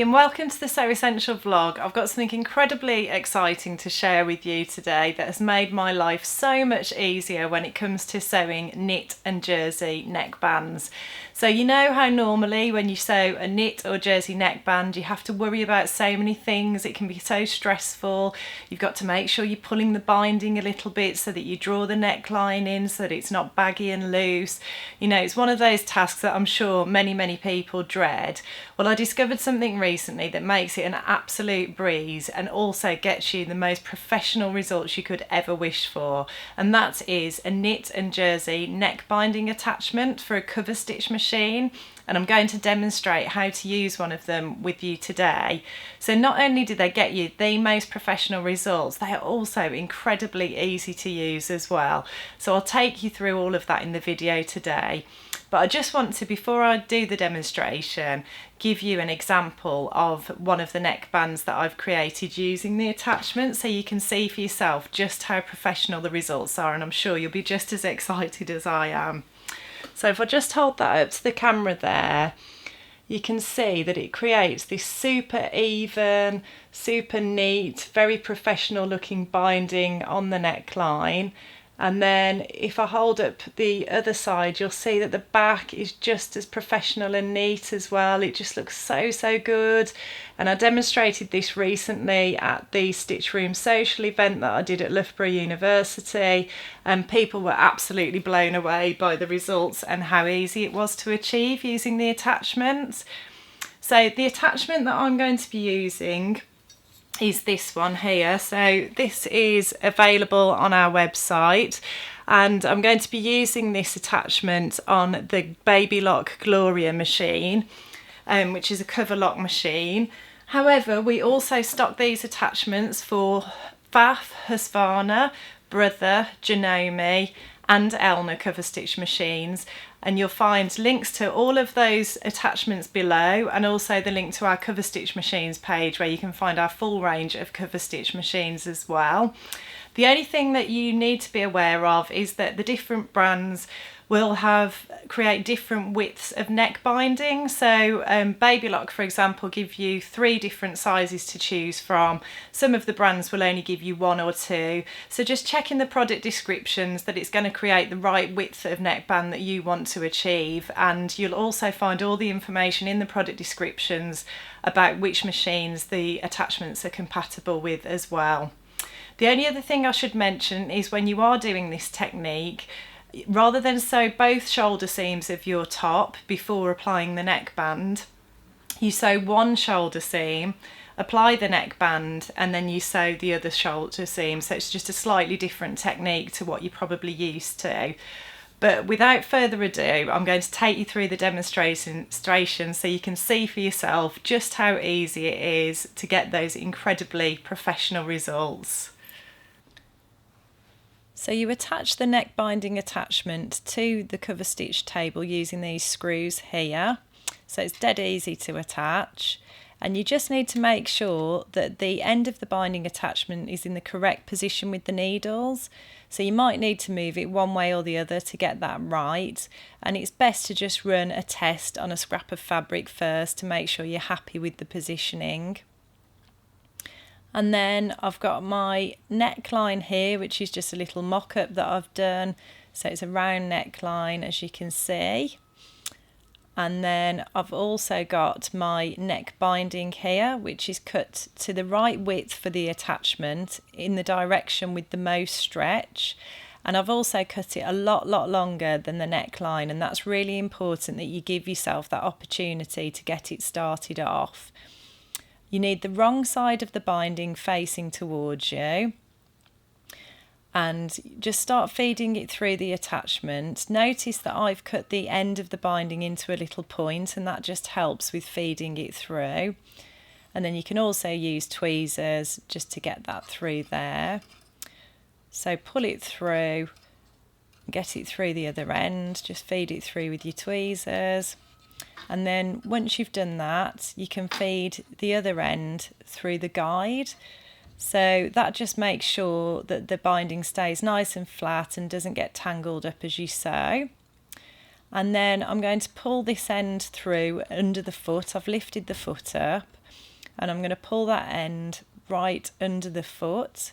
and welcome to the Sew Essential vlog. I've got something incredibly exciting to share with you today that has made my life so much easier when it comes to sewing knit and jersey neckbands. So you know how normally when you sew a knit or jersey neckband you have to worry about so many things, it can be so stressful. You've got to make sure you're pulling the binding a little bit so that you draw the neckline in so that it's not baggy and loose. You know, it's one of those tasks that I'm sure many people dread. Well, I discovered something recently that makes it an absolute breeze and also gets you the most professional results you could ever wish for, and that is a knit and jersey neck binding attachment for a cover stitch machine. And I'm going to demonstrate how to use one of them with you today. So not only do they get you the most professional results, they are also incredibly easy to use as well. So I'll take you through all of that in the video today. But I just want to, before I do the demonstration, give you an example of one of the neckbands that I've created using the attachment so you can see for yourself just how professional the results are, and I'm sure you'll be just as excited as I am. So if I just hold that up to the camera there, you can see that it creates this super even, super neat, very professional looking binding on the neckline. And then if I hold up the other side, you'll see that the back is just as professional and neat as well. It just looks so good. And I demonstrated this recently at the Stitch Room social event that I did at Loughborough University, and people were absolutely blown away by the results and how easy it was to achieve using the attachments. So the attachment that I'm going to be using is this one here. So this is available on our website, and I'm going to be using this attachment on the Babylock Gloria machine, which is a cover lock machine. However, we also stock these attachments for Faff, Husqvarna, Brother, Janome and Elna cover stitch machines, and you'll find links to all of those attachments below, and also the link to our cover stitch machines page where you can find our full range of cover stitch machines as well. The only thing that you need to be aware of is that the different brands will create different widths of neck binding. So Babylock, for example, give you 3 different sizes to choose from. Some of the brands will only give you 1 or 2. So just check in the product descriptions that it's going to create the right width of neckband that you want to achieve, and you'll also find all the information in the product descriptions about which machines the attachments are compatible with as well. The only other thing I should mention is when you are doing this technique, rather than sew both shoulder seams of your top before applying the neckband, you sew one shoulder seam, apply the neckband, and then you sew the other shoulder seam. So it's just a slightly different technique to what you're probably used to. But without further ado, I'm going to take you through the demonstration so you can see for yourself just how easy it is to get those incredibly professional results. So you attach the neck binding attachment to the cover stitch table using these screws here. So it's dead easy to attach, and you just need to make sure that the end of the binding attachment is in the correct position with the needles. So you might need to move it one way or the other to get that right, and it's best to just run a test on a scrap of fabric first to make sure you're happy with the positioning. And then I've got my neckline here, which is just a little mock-up that I've done. So it's a round neckline, as you can see. And then I've also got my neck binding here, which is cut to the right width for the attachment in the direction with the most stretch. And I've also cut it a lot longer than the neckline, and that's really important that you give yourself that opportunity to get it started off. You need the wrong side of the binding facing towards you, and just start feeding it through the attachment. Notice that I've cut the end of the binding into a little point, and that just helps with feeding it through. And then you can also use tweezers just to get that through there. So pull it through, get it through the other end, just feed it through with your tweezers. And then once you've done that, you can feed the other end through the guide. So that just makes sure that the binding stays nice and flat and doesn't get tangled up as you sew. And then I'm going to pull this end through under the foot. I've lifted the foot up, and I'm going to pull that end right under the foot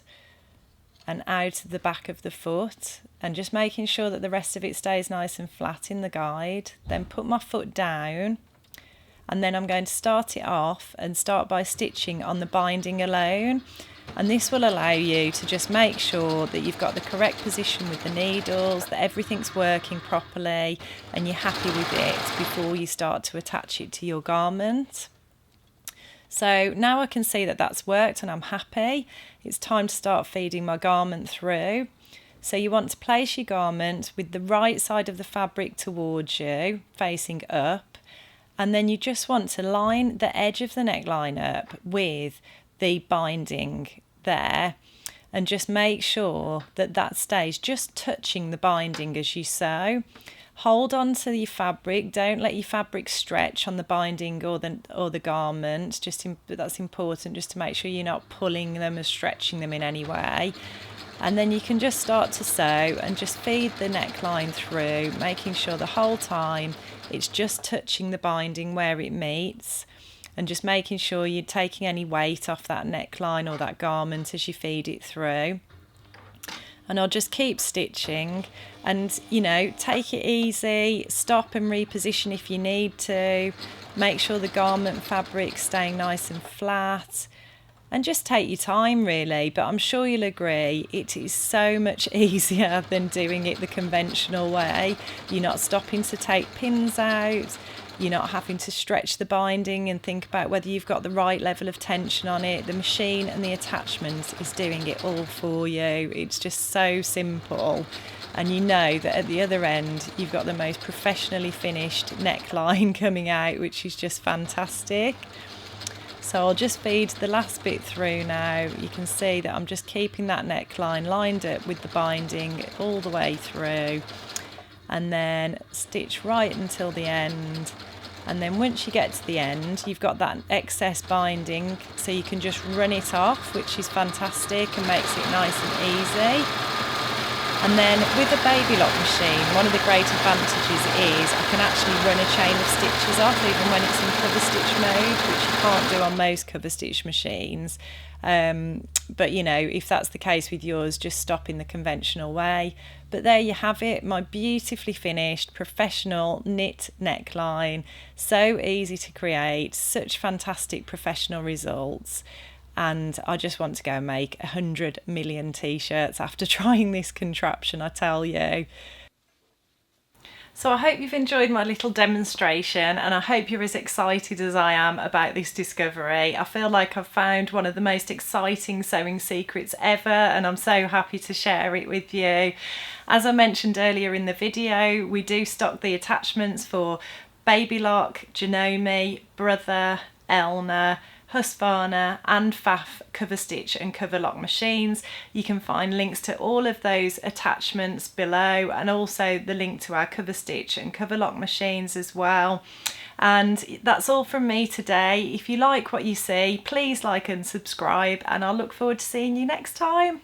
and out the back of the foot, and just making sure that the rest of it stays nice and flat in the guide. Then put my foot down, and then I'm going to start it off and start by stitching on the binding alone. And this will allow you to just make sure that you've got the correct position with the needles, that everything's working properly and you're happy with it before you start to attach it to your garment. So now I can see that that's worked and I'm happy. It's time to start feeding my garment through. So you want to place your garment with the right side of the fabric towards you, facing up. And then you just want to line the edge of the neckline up with the binding there, and just make sure that that stays just touching the binding as you sew. Hold on to your fabric, don't let your fabric stretch on the binding or the garment. That's important, just to make sure you're not pulling them or stretching them in any way. And then you can just start to sew and just feed the neckline through, making sure the whole time it's just touching the binding where it meets, and just making sure you're taking any weight off that neckline or that garment as you feed it through. And I'll just keep stitching, and take it easy, stop and reposition if you need to, make sure the garment fabric's staying nice and flat, and just take your time really. But I'm sure you'll agree it is so much easier than doing it the conventional way. You're not stopping to take pins out, you're not having to stretch the binding and think about whether you've got the right level of tension on it. The machine and the attachment is doing it all for you. It's just so simple, and you know that at the other end you've got the most professionally finished neckline coming out, which is just fantastic. So I'll just feed the last bit through now. You can see that I'm just keeping that neckline lined up with the binding all the way through, and then stitch right until the end. And then once you get to the end, you've got that excess binding, so you can just run it off, which is fantastic and makes it nice and easy. And then with a baby lock machine, one of the great advantages is I can actually run a chain of stitches off even when it's in cover stitch mode, which you can't do on most cover stitch machines. But if that's the case with yours, just stop in the conventional way. But there you have it, my beautifully finished professional knit neckline. So easy to create, such fantastic professional results. And I just want to go and make 100 million t-shirts after trying this contraption, I tell you. So I hope you've enjoyed my little demonstration, and I hope you're as excited as I am about this discovery. I feel like I've found one of the most exciting sewing secrets ever, and I'm so happy to share it with you. As I mentioned earlier in the video, we do stock the attachments for Baby Lock, Janome, Brother, Elna, Husqvarna and Pfaff cover stitch and cover lock machines. You can find links to all of those attachments below, and also the link to our cover stitch and cover lock machines as well. And that's all from me today. If you like what you see, please like and subscribe, and I'll look forward to seeing you next time.